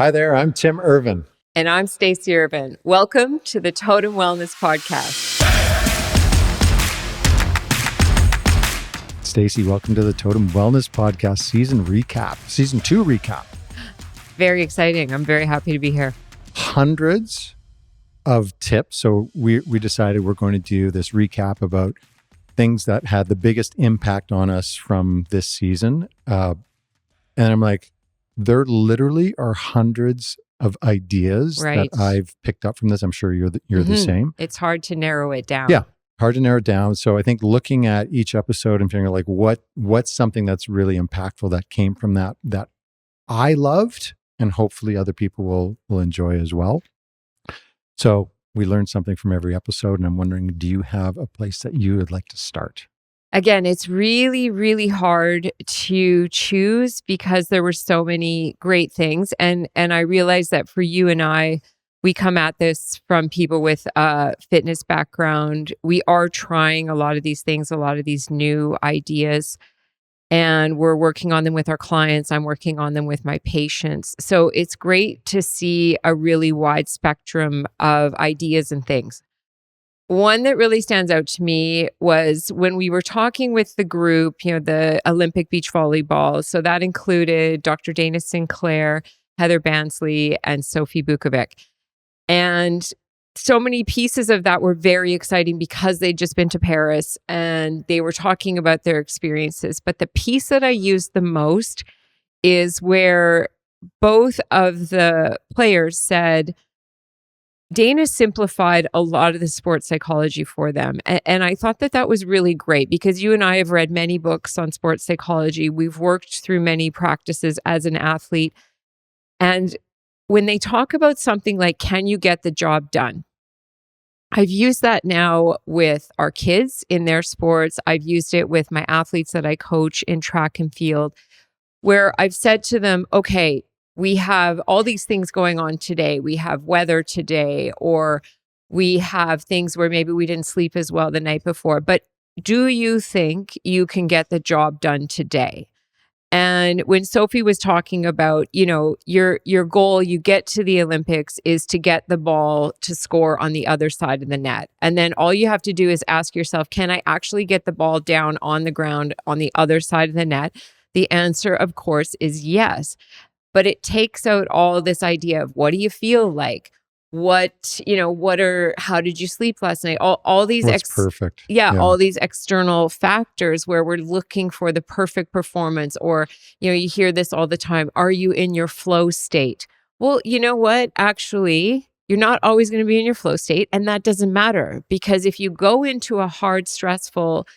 Hi there, I'm Tim Irvine. And I'm Stacy Irvine. Welcome to the Totum Wellness Podcast. Stacy, welcome to the Totum Wellness Podcast season 2 recap. Very exciting. I'm very happy to be here. Hundreds of tips. So we decided we're going to do this recap about things that had the biggest impact on us from this season. And I'm like, there literally are hundreds of ideas that I've picked up from this. I'm sure you're the same. It's hard to narrow it down. Yeah, hard to narrow it down. So I think looking at each episode and figuring like what's something that's really impactful that came from that I loved and hopefully other people will enjoy as well. So we learned something from every episode, and I'm wondering, do you have a place that you would like to start? Again, it's really, really hard to choose because there were so many great things. And I realized that for you and I, we come at this from people with a fitness background. We are trying a lot of these things, a lot of these new ideas, and we're working on them with our clients. I'm working on them with my patients. So it's great to see a really wide spectrum of ideas and things. One that really stands out to me was when we were talking with the group, the Olympic beach volleyball. So that included Dr. Dana Sinclair, Heather Bansley, and Sophie Bukovic. And so many pieces of that were very exciting because they'd just been to Paris and they were talking about their experiences. But the piece that I used the most is where both of the players said, Dana simplified a lot of the sports psychology for them. And I thought that was really great because you and I have read many books on sports psychology. We've worked through many practices as an athlete. And when they talk about something like, can you get the job done? I've used that now with our kids in their sports. I've used it with my athletes that I coach in track and field, where I've said to them, okay, we have all these things going on today. We have weather today, or we have things where maybe we didn't sleep as well the night before. But do you think you can get the job done today? And when Sophie was talking about, your goal, you get to the Olympics is to get the ball to score on the other side of the net. And then all you have to do is ask yourself, can I actually get the ball down on the ground on the other side of the net? The answer, of course, is yes. But it takes out all this idea of what do you feel like? How did you sleep last night? All these perfect. All these external factors where we're looking for the perfect performance, or, you hear this all the time. Are you in your flow state? Well, you know what? Actually, you're not always going to be in your flow state. And that doesn't matter, because if you go into a hard, stressful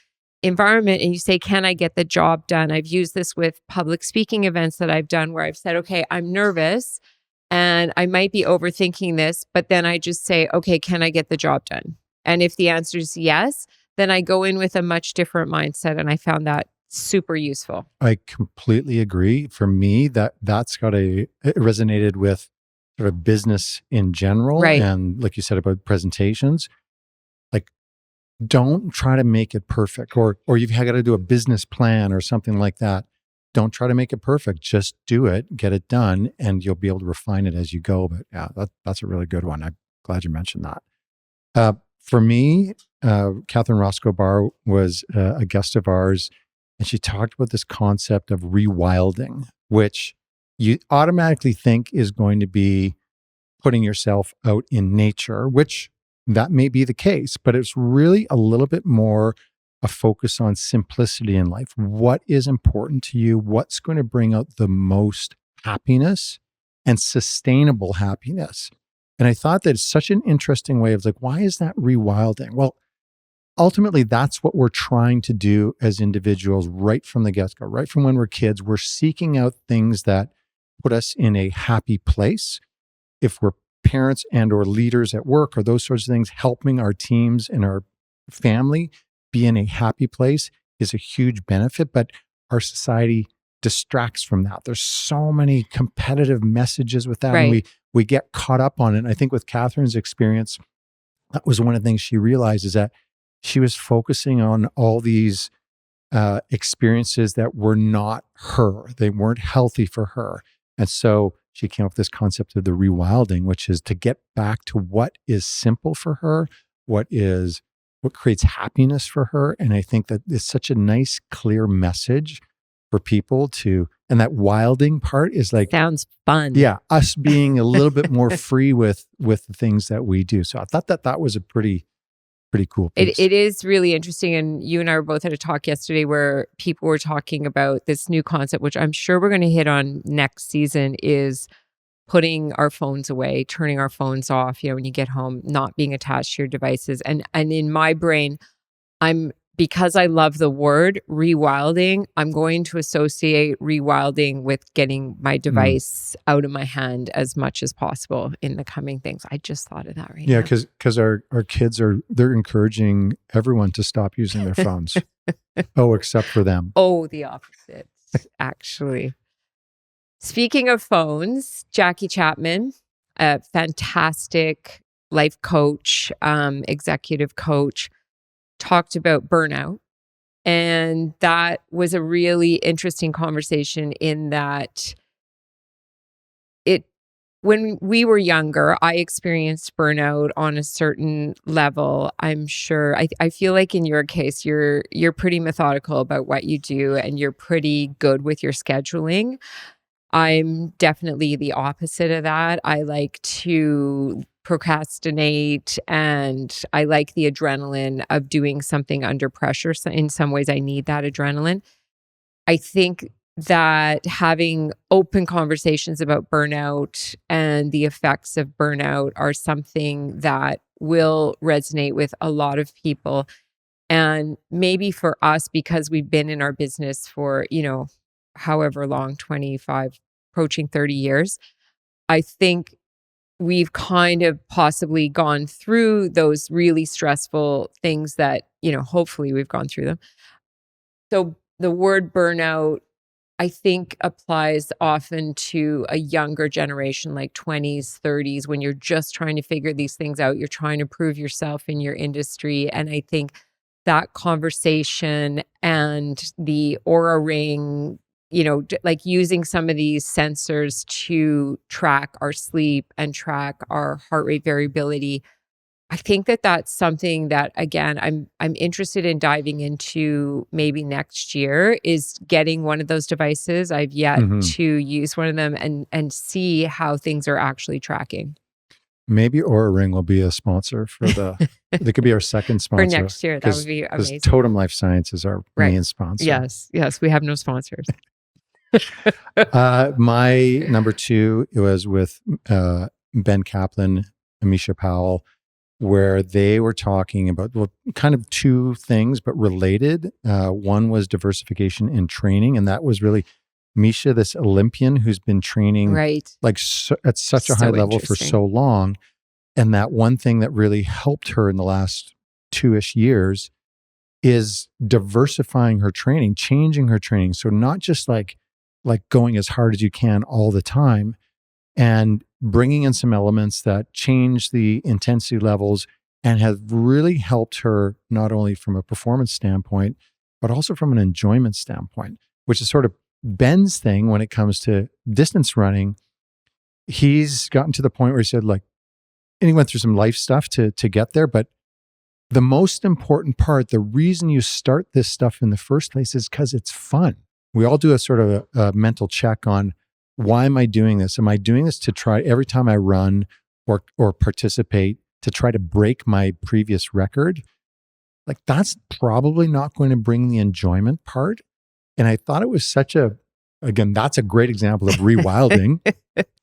environment and you say, can I get the job done? I've used this with public speaking events that I've done where I've said, okay, I'm nervous and I might be overthinking this, but then I just say, okay, can I get the job done? And if the answer is yes, then I go in with a much different mindset. And I found that super useful. I completely agree. For me, that's it resonated with sort of business in general. Right. And like you said about presentations, like, don't try to make it perfect, or you've got to do a business plan or something like that. Don't try to make it perfect. Just do it, get it done, and you'll be able to refine it as you go. But yeah, that's a really good one. I'm glad you mentioned that. For me, Catherine Roscoe-Barr was a guest of ours, and she talked about this concept of rewilding, which you automatically think is going to be putting yourself out in nature, which that may be the case, but it's really a little bit more a focus on simplicity in life. What is important to you? What's going to bring out the most happiness and sustainable happiness? And I thought that it's such an interesting way of like, why is that rewilding? Well, ultimately, that's what we're trying to do as individuals right from the get-go, right from when we're kids. We're seeking out things that put us in a happy place. If we're parents and or leaders at work or those sorts of things, helping our teams and our family be in a happy place is a huge benefit, but our society distracts from that. There's so many competitive messages with that, and we get caught up on it. And I think with Catherine's experience, that was one of the things she realized, is that she was focusing on all these experiences that were not her. They weren't healthy for her. And so she came up with this concept of the rewilding, which is to get back to what is simple for her, what creates happiness for her. And I think that it's such a nice, clear message for people and that wilding part is like, sounds fun. Yeah, us being a little bit more free with the things that we do. So I thought that was a pretty cool piece. It is really interesting. And you and I were both at a talk yesterday where people were talking about this new concept, which I'm sure we're going to hit on next season, is putting our phones away, turning our phones off, when you get home, not being attached to your devices. And in my brain, because I love the word rewilding, I'm going to associate rewilding with getting my device out of my hand as much as possible in the coming things. I just thought of that right now. Yeah, because our kids they're encouraging everyone to stop using their phones. Except for them. Oh, the opposite, actually. Speaking of phones, Jackie Chapman, a fantastic life coach, executive coach, talked about burnout. And that was a really interesting conversation in that when we were younger, I experienced burnout on a certain level. I'm sure, I feel like in your case, you're pretty methodical about what you do and you're pretty good with your scheduling. I'm definitely the opposite of that. I like to procrastinate and I like the adrenaline of doing something under pressure. So in some ways, I need that adrenaline. I think that having open conversations about burnout and the effects of burnout are something that will resonate with a lot of people. And maybe for us, because we've been in our business for, however long, 25, approaching 30 years, I think we've kind of possibly gone through those really stressful things that, hopefully we've gone through them. So the word burnout, I think, applies often to a younger generation, like 20s, 30s, when you're just trying to figure these things out. You're trying to prove yourself in your industry. And I think that conversation and the Aura Ring, like using some of these sensors to track our sleep and track our heart rate variability. I think that that's something that, again, I'm interested in diving into maybe next year, is getting one of those devices. I've yet to use one of them and see how things are actually tracking. Maybe Aura Ring will be a sponsor for they could be our second sponsor. For next year, that would be amazing. Because Totum Life Science is our main sponsor. Yes, we have no sponsors. My number 2, it was with Ben Kaplan, Amisha Powell, where they were talking about kind of 2 things, but related. One was diversification in training. And that was really Misha, this Olympian who's been training at such a high level for so long. And that one thing that really helped her in the last 2-ish years is diversifying her training, changing her training. So not just like going as hard as you can all the time, and bringing in some elements that change the intensity levels and have really helped her not only from a performance standpoint, but also from an enjoyment standpoint, which is sort of Ben's thing when it comes to distance running. He's gotten to the point where he said, and he went through some life stuff to get there, but the most important part, the reason you start this stuff in the first place is because it's fun. We all do a sort of a mental check on, why am I doing this? Am I doing this to try every time I run or participate to try to break my previous record? That's probably not going to bring the enjoyment part. And I thought it was that's a great example of rewilding.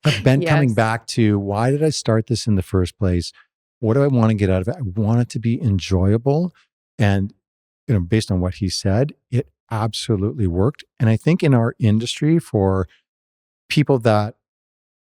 Of Ben coming back to, why did I start this in the first place? What do I want to get out of it? I want it to be enjoyable. And, based on what he said, it absolutely worked. And I think in our industry, for people that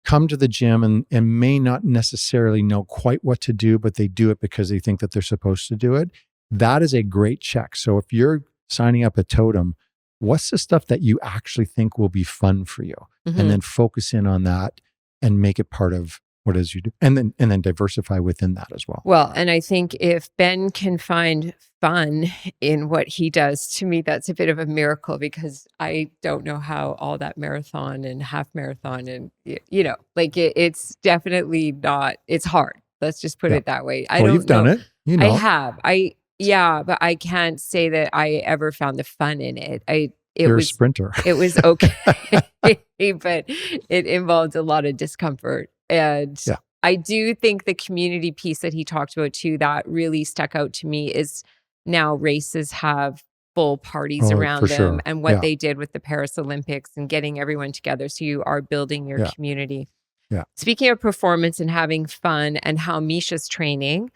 come to the gym and may not necessarily know quite what to do, but they do it because they think that they're supposed to do it, that is a great check. So if you're signing up at Totum, what's the stuff that you actually think will be fun for you? And then focus in on that and make it part of what it is you do, and then diversify within that as well. Well, and I think if Ben can find fun in what he does, to me, that's a bit of a miracle, because I don't know how all that marathon and half marathon and, like it's definitely not, it's hard. Let's just put it that way. I don't you've done know. it. You know. I have. Yeah, but I can't say that I ever found the fun in it. You're a sprinter. It was okay, but it involved a lot of discomfort. And I do think the community piece that he talked about too, that really stuck out to me, is now races have full parties around them, and what they did with the Paris Olympics and getting everyone together. So you are building your community. Yeah. Speaking of performance and having fun and how Misha's training,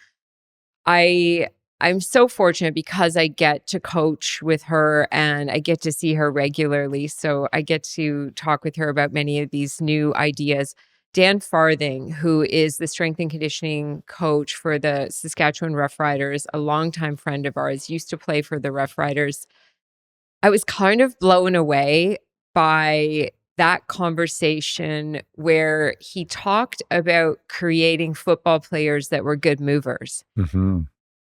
I'm so fortunate because I get to coach with her and I get to see her regularly. So I get to talk with her about many of these new ideas. Dan Farthing, who is the strength and conditioning coach for the Saskatchewan Roughriders, a longtime friend of ours, used to play for the Roughriders. I was kind of blown away by that conversation where he talked about creating football players that were good movers. Mm-hmm.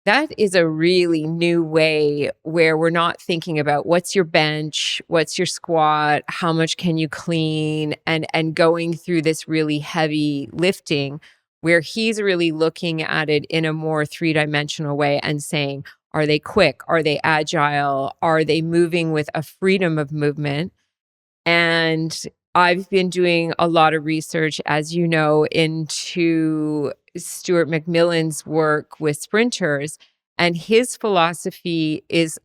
That is a really new way where we're not thinking about what's your bench, what's your squat, how much can you clean, and going through this really heavy lifting, where he's really looking at it in a more three-dimensional way and saying, are they quick? Are they agile? Are they moving with a freedom of movement? And I've been doing a lot of research, as you know, into Stuart McMillan's work with sprinters, and his philosophy is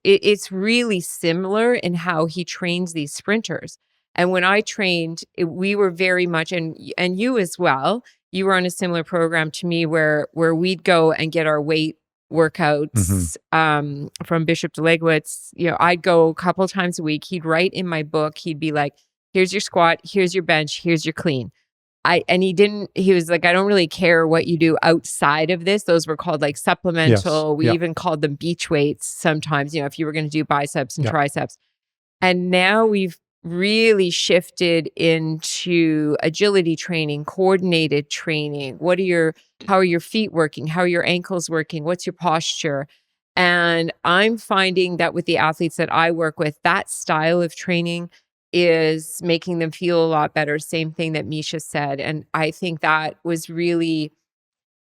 it's really similar in how he trains these sprinters. And when I trained, we were very much, and you as well, you were on a similar program to me where we'd go and get our weight workouts from Bishop Delegwitz. I'd go a couple times a week. He'd write in my book, he'd be like, here's your squat, here's your bench, here's your clean. He was like, I don't really care what you do outside of this. Those were called like supplemental. We even called them beach weights sometimes, if you were going to do biceps and triceps. And now we've really shifted into agility training, coordinated training. How are your feet working? How are your ankles working? What's your posture? And I'm finding that with the athletes that I work with, that style of training is making them feel a lot better. Same thing that Misha said. And I think that was really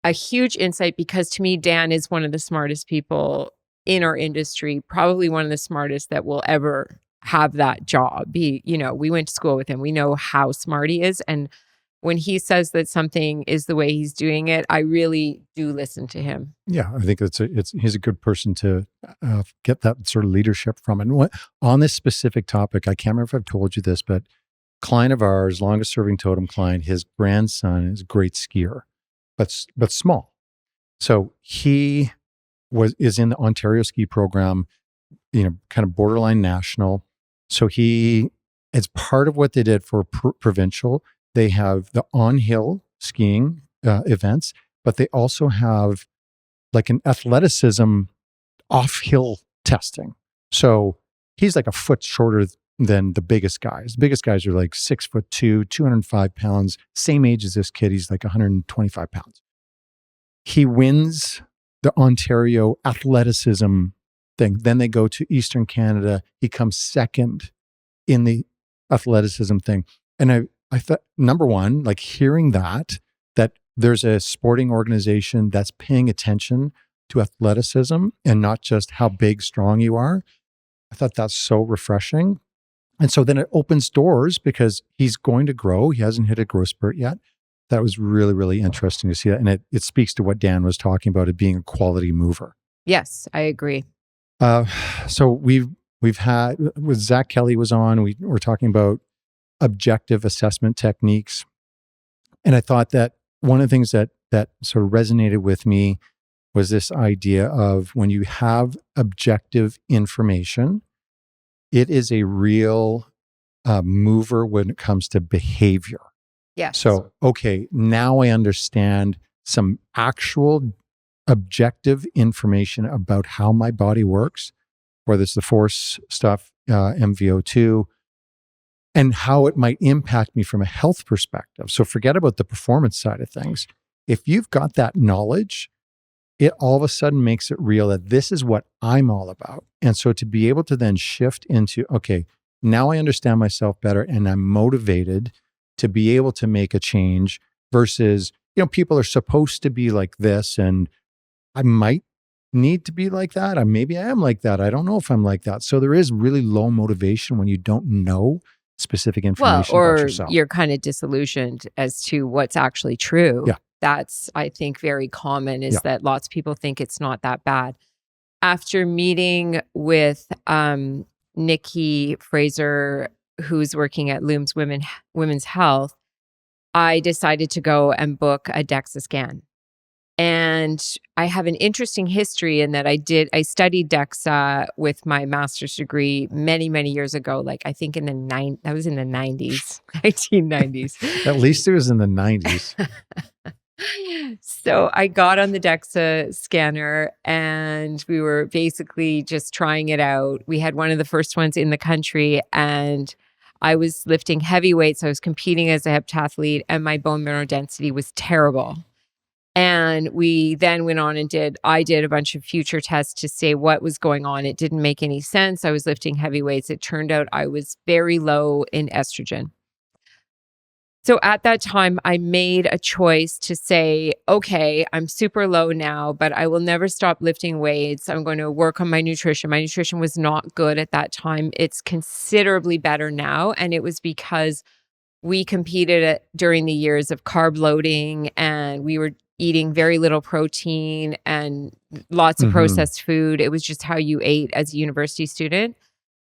a huge insight, because to me, Dan is one of the smartest people in our industry, probably one of the smartest that will ever have that job. We went to school with him. We know how smart he is. And when he says that something is the way he's doing it, I really do listen to him. Yeah, I think he's a good person to get that sort of leadership from. And on this specific topic, I can't remember if I've told you this, but client of ours, longest serving Totum client, his grandson is a great skier, but small. So he is in the Ontario ski program, kind of borderline national. So it's part of what they did for provincial. They have the on-hill skiing events, but they also have like an athleticism off-hill testing. So he's like a foot shorter than the biggest guys. The biggest guys are like 6'2", 205 pounds, same age as this kid. He's like 125 pounds. He wins the Ontario athleticism thing. Then they go to Eastern Canada. He comes second in the athleticism thing. And I thought, number one, like hearing that there's a sporting organization that's paying attention to athleticism and not just how big, strong you are. I thought that's so refreshing. And so then it opens doors because he's going to grow. He hasn't hit a growth spurt yet. That was really, really interesting to see that. And it speaks to what Dan was talking about, it being a quality mover. Yes, I agree. So we've had, with Zach Kelly was on, we're talking about objective assessment techniques. And I thought that one of the things that sort of resonated with me was this idea of when you have objective information, it is a real mover when it comes to behavior. Yes. So, okay, now I understand some actual objective information about how my body works, whether it's the force stuff, MVO2, and how it might impact me from a health perspective. So forget about the performance side of things. If you've got that knowledge, it all of a sudden makes it real that this is what I'm all about. And so to be able to then shift into, okay, now I understand myself better and I'm motivated to be able to make a change versus, people are supposed to be like this and I might need to be like that. Or maybe I am like that. I don't know if I'm like that. So there is really low motivation when you don't know specific information about or yourself. you're kind of disillusioned as to what's actually true. Yeah. That's, I think, very common is Yeah. that lots of people think it's not that bad. After meeting with Nikki Fraser, who's working at Looms Women's Health, I decided to go and book a DEXA scan. And I have an interesting history in that I studied DEXA with my master's degree many, many years ago. Like I think that was in the 90s, 1990s. At least it was in the 90s. So I got on the DEXA scanner and we were basically just trying it out. We had one of the first ones in the country and I was lifting heavy weights. I was competing as a heptathlete and my bone mineral density was terrible. And we then went on and I did a bunch of future tests to say what was going on. It didn't make any sense. I was lifting heavy weights. It turned out I was very low in estrogen. So at that time, I made a choice to say, okay, I'm super low now, but I will never stop lifting weights. I'm going to work on my nutrition. My nutrition was not good at that time. It's considerably better now. And it was because we competed during the years of carb loading and we were eating very little protein and lots of processed food. It was just how you ate as a university student.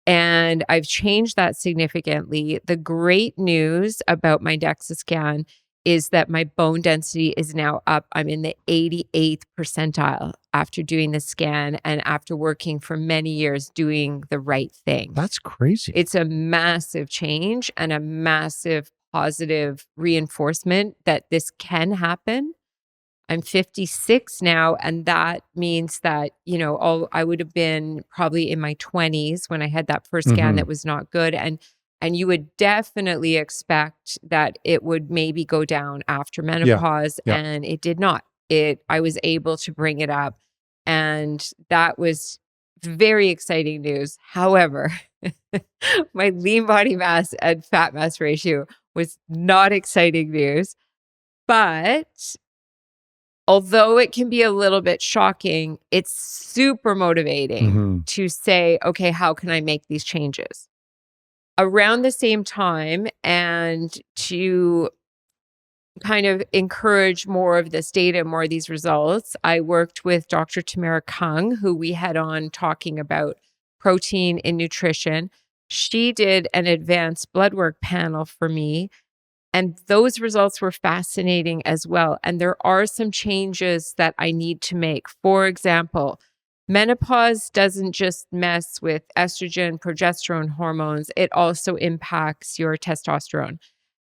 And I've changed that significantly. The great news about my DEXA scan is that my bone density is now up. I'm in the 88th percentile after doing the scan and after working for many years doing the right thing. That's crazy. It's a massive change and a massive positive reinforcement that this can happen. I'm 56 now, and that means that, I would have been probably in my 20s when I had that first scan that was not good. And you would definitely expect that it would maybe go down after menopause, and it did not. I was able to bring it up, and that was very exciting news. However, my lean body mass and fat mass ratio was not exciting news, but although it can be a little bit shocking, it's super motivating to say, okay, how can I make these changes? Around the same time, and to kind of encourage more of this data, more of these results, I worked with Dr. Tamara Kung, who we had on talking about protein in nutrition. She did an advanced blood work panel for me. And those results were fascinating as well. And there are some changes that I need to make. For example, menopause doesn't just mess with estrogen, progesterone hormones. It also impacts your testosterone.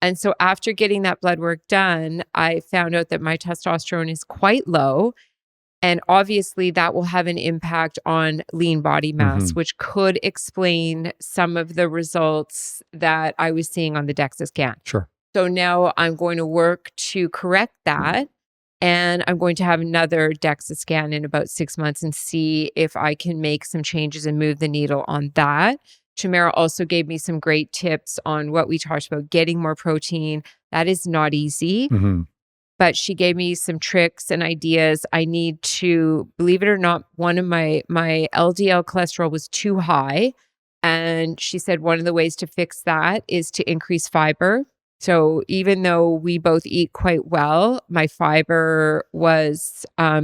And so after getting that blood work done, I found out that my testosterone is quite low. And obviously that will have an impact on lean body mass, which could explain some of the results that I was seeing on the DEXA scan. Sure. So now I'm going to work to correct that. And I'm going to have another DEXA scan in about 6 months and see if I can make some changes and move the needle on that. Tamara also gave me some great tips on what we talked about, getting more protein. That is not easy, but she gave me some tricks and ideas. I need to, believe it or not, one of my LDL cholesterol was too high. And she said one of the ways to fix that is to increase fiber. So even though we both eat quite well, my fiber was a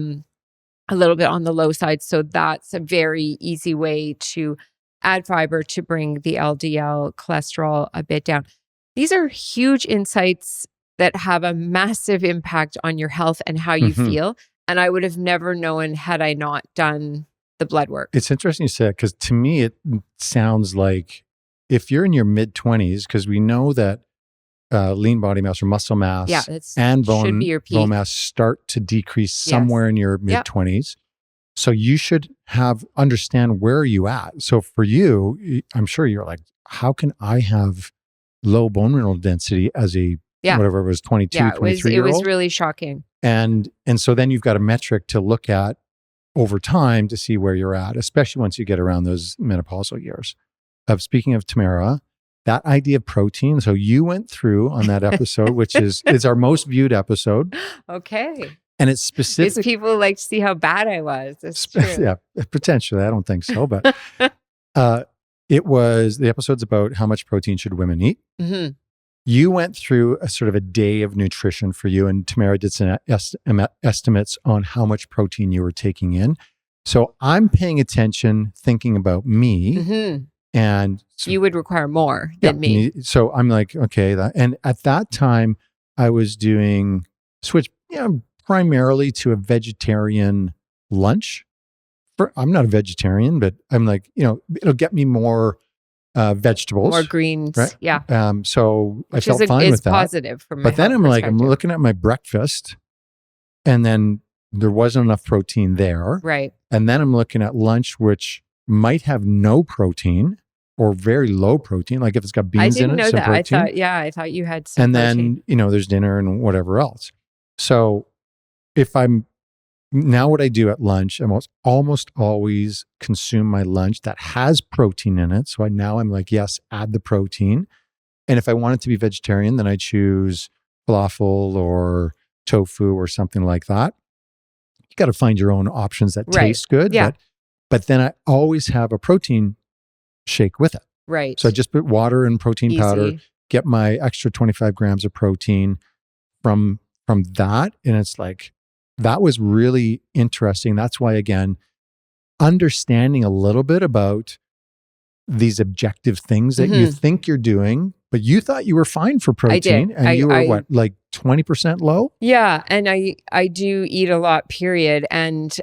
little bit on the low side. So that's a very easy way to add fiber to bring the LDL cholesterol a bit down. These are huge insights that have a massive impact on your health and how you feel. And I would have never known had I not done the blood work. It's interesting you say that because to me, it sounds like if you're in your mid-20s, because we know that lean body mass or muscle mass and bone mass start to decrease somewhere in your mid-20s. So you should understand where are you at. So for you, I'm sure you're like, how can I have low bone mineral density as a whatever it was, 22, yeah, 23 it year was old. really shocking. And so then you've got a metric to look at over time to see where you're at, especially once you get around those menopausal years. Speaking of Tamara, that idea of protein. So you went through on that episode, which is our most viewed episode. Okay. And it's specific. Because people like to see how bad I was. That's true. Yeah, potentially. I don't think so, but it was, the episode's about how much protein should women eat. Mm-hmm. You went through a sort of a day of nutrition for you, and Tamara did some estimates on how much protein you were taking in. So I'm paying attention, thinking about me. Mm-hmm. And so, you would require more than me. So I'm like, okay. And at that time, I was doing switch primarily to a vegetarian lunch. I'm not a vegetarian, but I'm like, it'll get me more vegetables, more greens, right? Yeah. So which I felt fine with that. Positive from my but then I'm looking at my breakfast, and then there wasn't enough protein there, right? And then I'm looking at lunch, which might have no protein or very low protein, like if it's got beans in it. I didn't know that. Protein. I thought you had some. And protein. then there's dinner and whatever else. So if I'm now, what I do at lunch, I almost always consume my lunch that has protein in it. So I'm like, yes, add the protein. And if I want it to be vegetarian, then I choose falafel or tofu or something like that. You got to find your own options that taste good. Yeah. But then I always have a protein shake with it. Right. So I just put water and protein powder, get my extra 25 grams of protein from that. And it's like, that was really interesting. That's why, again, understanding a little bit about these objective things that you think you're doing, but you thought you were fine for protein. And you were like 20% low? Yeah. And I do eat a lot, period. And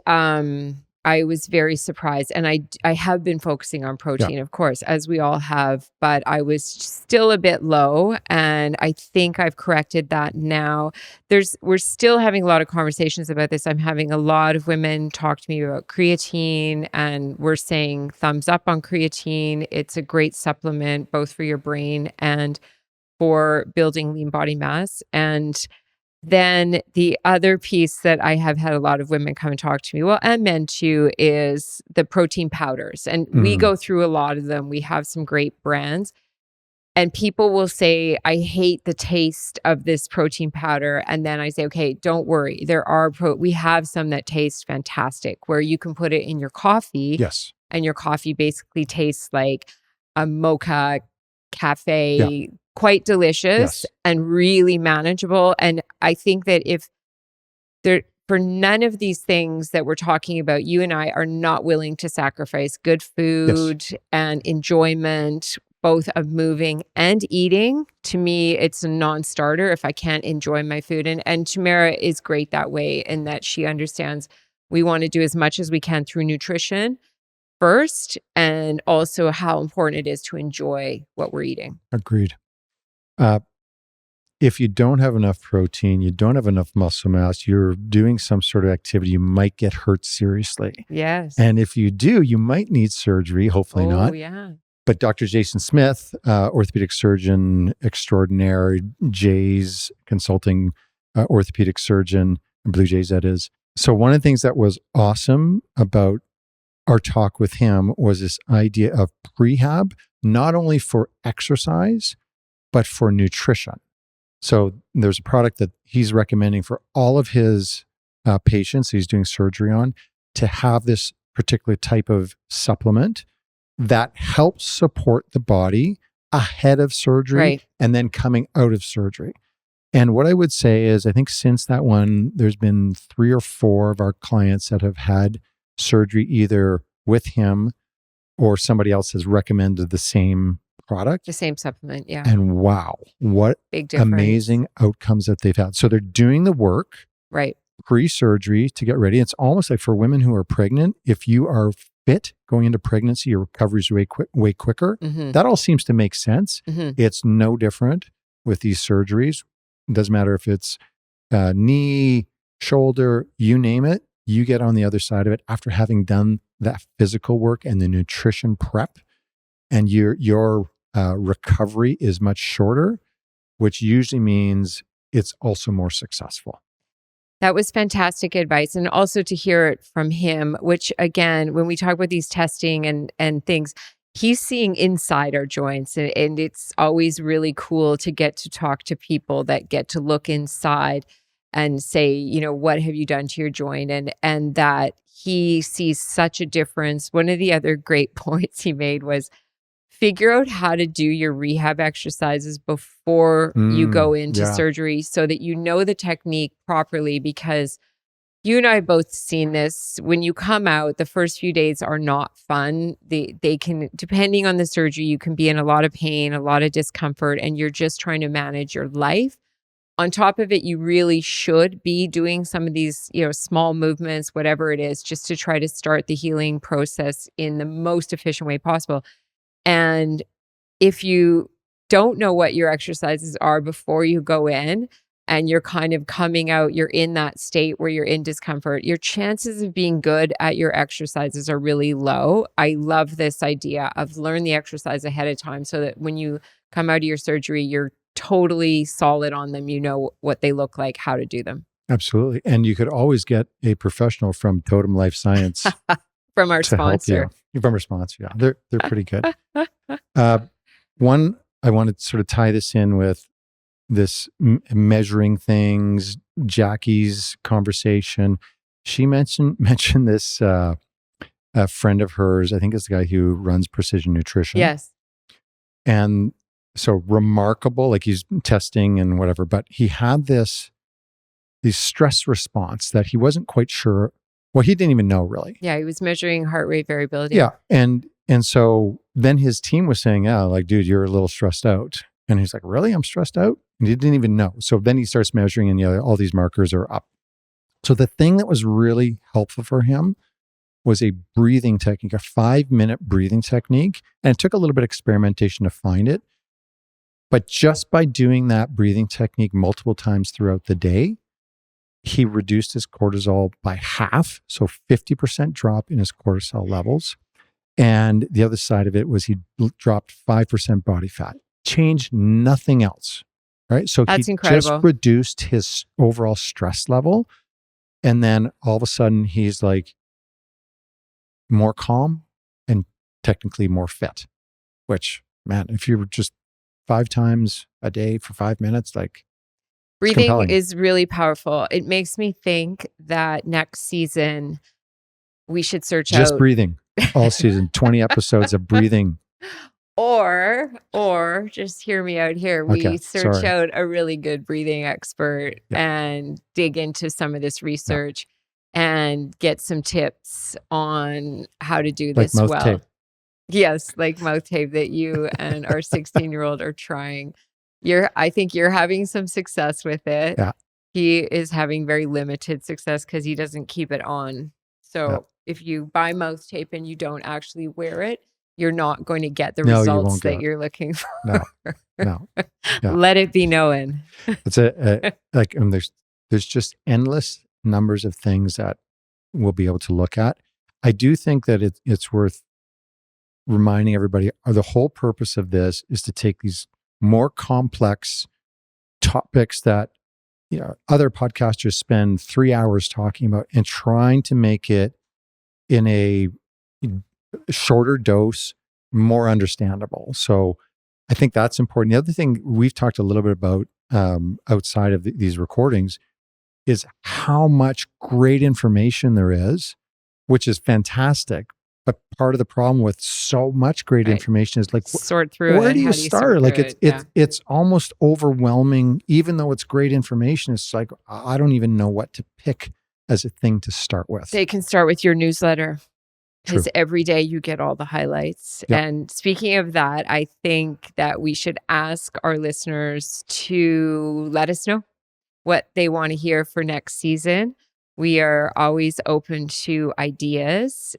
I was very surprised. And I have been focusing on protein, of course, as we all have, but I was still a bit low. And I think I've corrected that now. We're still having a lot of conversations about this. I'm having a lot of women talk to me about creatine, and we're saying thumbs up on creatine. It's a great supplement, both for your brain and for building lean body mass. And then the other piece that I have had a lot of women come and talk to me, and men too, is the protein powders. And we go through a lot of them. We have some great brands. And people will say, I hate the taste of this protein powder. And then I say, okay, don't worry. We have some that taste fantastic, where you can put it in your coffee. Yes. And your coffee basically tastes like a mocha cafe, quite delicious and really manageable. And I think that for none of these things that we're talking about, you and I are not willing to sacrifice good food and enjoyment, both of moving and eating. To me, it's a non-starter if I can't enjoy my food. And Tamara is great that way, in that she understands we want to do as much as we can through nutrition first, and also how important it is to enjoy what we're eating. Agreed. If you don't have enough protein, you don't have enough muscle mass, you're doing some sort of activity, you might get hurt seriously. Yes. And if you do, you might need surgery, hopefully not. Oh, yeah. But Dr. Jason Smith, orthopedic surgeon extraordinaire, Jays consulting orthopedic surgeon, Blue Jays that is. So one of the things that was awesome about our talk with him was this idea of Prehab, not only for exercise, but for nutrition. So there's a product that he's recommending for all of his patients he's doing surgery on, to have this particular type of supplement that helps support the body ahead of surgery and then coming out of surgery. And what I would say is, I think since that one, there's been 3 or 4 of our clients that have had surgery either with him or somebody else has recommended the same product. The same supplement, yeah. And wow, what big difference. Amazing outcomes that they've had. So they're doing the work pre-surgery to get ready. It's almost like for women who are pregnant, if you are fit going into pregnancy, your recovery is way quicker. That all seems to make sense. It's no different with these surgeries. It doesn't matter if it's knee, shoulder, you name it, you get on the other side of it after having done that physical work and the nutrition prep, and your recovery is much shorter, which usually means it's also more successful. That was fantastic advice. And also to hear it from him, which again, when we talk about these testing and things, he's seeing inside our joints. And it's always really cool to get to talk to people that get to look inside and say, you know, what have you done to your joint? And that he sees such a difference. One of the other great points he made was figure out how to do your rehab exercises before you go into surgery so that you know the technique properly, because you and I have both seen this. When you come out, the first few days are not fun. They can, depending on the surgery, you can be in a lot of pain, a lot of discomfort, and you're just trying to manage your life. On top of it, you really should be doing some of these, you know, small movements, whatever it is, just to try to start the healing process in the most efficient way possible. And if you don't know what your exercises are before you go in and you're kind of coming out, you're in that state where you're in discomfort, your chances of being good at your exercises are really low. I love this idea of learn the exercise ahead of time so that when you come out of your surgery, you're totally solid on them. You know what they look like, how to do them. Absolutely. And you could always get a professional from Totum Life Science from our sponsor. From our sponsor, yeah. They're pretty good. One, I want to sort of tie this in with this measuring things, Jackie's conversation. She mentioned this a friend of hers, I think it's the guy who runs Precision Nutrition. Yes. And so remarkable, like he's testing and whatever, but he had this stress response that he wasn't quite sure. Well, he didn't even know really. Yeah, he was measuring heart rate variability. Yeah. And so then his team was saying, yeah, like, dude, you're a little stressed out. And he's like, really? I'm stressed out? And he didn't even know. So then he starts measuring and all these markers are up. So the thing that was really helpful for him was a breathing technique, a 5-minute breathing technique. And it took a little bit of experimentation to find it. But just by doing that breathing technique multiple times throughout the day, he reduced his cortisol by half. So 50% drop in his cortisol levels. And the other side of it was he dropped 5% body fat, changed nothing else. Right. So that's he incredible. Just reduced his overall stress level. And then all of a sudden he's like more calm and technically more fit, which, man, if you were just 5 times a day for 5 minutes, like, breathing is really powerful. It makes me think that next season we should search out just breathing all season, 20 episodes of breathing. Or just hear me out here. We search out a really good breathing expert and dig into some of this research and get some tips on how to do this like mouth tape. Yes, like mouth tape that you and our 16-year-old are trying. I think you're having some success with it. Yeah. He is having very limited success because he doesn't keep it on. So if you buy mouth tape and you don't actually wear it, you're not going to get the results that you're looking for. No. Let it be known. It's there's just endless numbers of things that we'll be able to look at. I do think that it's worth reminding everybody, the whole purpose of this is to take these more complex topics that other podcasters spend 3 hours talking about and trying to make it in a shorter dose, more understandable. So I think that's important. The other thing we've talked a little bit about outside of these recordings is how much great information there is, which is fantastic. But part of the problem with so much great information is like, sort through where do you start? Like it's almost overwhelming. Even though it's great information, it's like, I don't even know what to pick as a thing to start with. They can start with your newsletter because every day you get all the highlights. Yep. And speaking of that, I think that we should ask our listeners to let us know what they want to hear for next season. We are always open to ideas.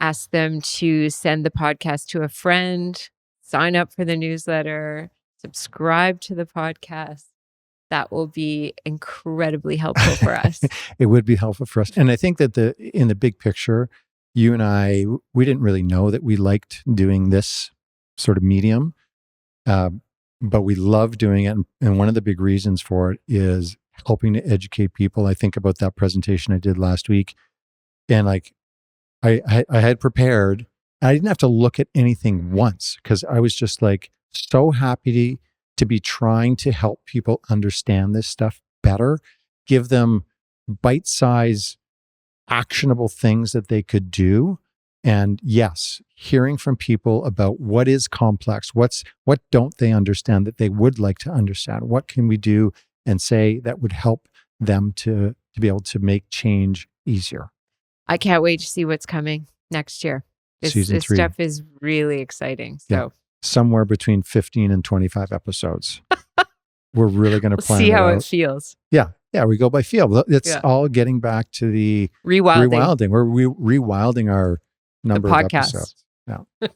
Ask them to send the podcast to a friend, sign up for the newsletter, subscribe to the podcast. That will be incredibly helpful for us. It would be helpful for us. And I think that in the big picture, you and I, we didn't really know that we liked doing this sort of medium. But we love doing it. And one of the big reasons for it is helping to educate people. I think about that presentation I did last week, and like I had prepared. I didn't have to look at anything once because I was just like so happy to be trying to help people understand this stuff better, give them bite-sized, actionable things that they could do. And yes, hearing from people about what is complex, what don't they understand that they would like to understand, what can we do and say that would help them to be able to make change easier. I can't wait to see what's coming next year. Season 3. Stuff is really exciting. So yeah. Somewhere between 15 and 25 episodes. We're really going to plan see how out. it feels. Yeah. Yeah. We go by feel. It's all getting back to the rewilding. We're rewilding our number of episodes. Yeah. All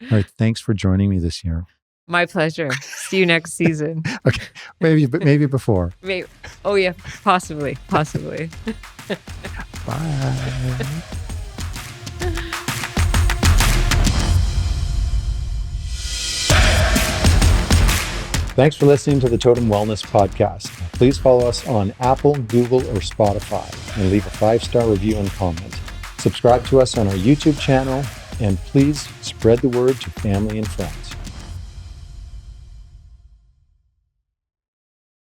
right. Thanks for joining me this year. My pleasure. See you next season. Okay. Maybe before. Maybe. Oh yeah. Possibly. Bye. Thanks for listening to the Totum Wellness Podcast. Please follow us on Apple, Google, or Spotify and leave a 5-star review and comment. Subscribe to us on our YouTube channel and please spread the word to family and friends.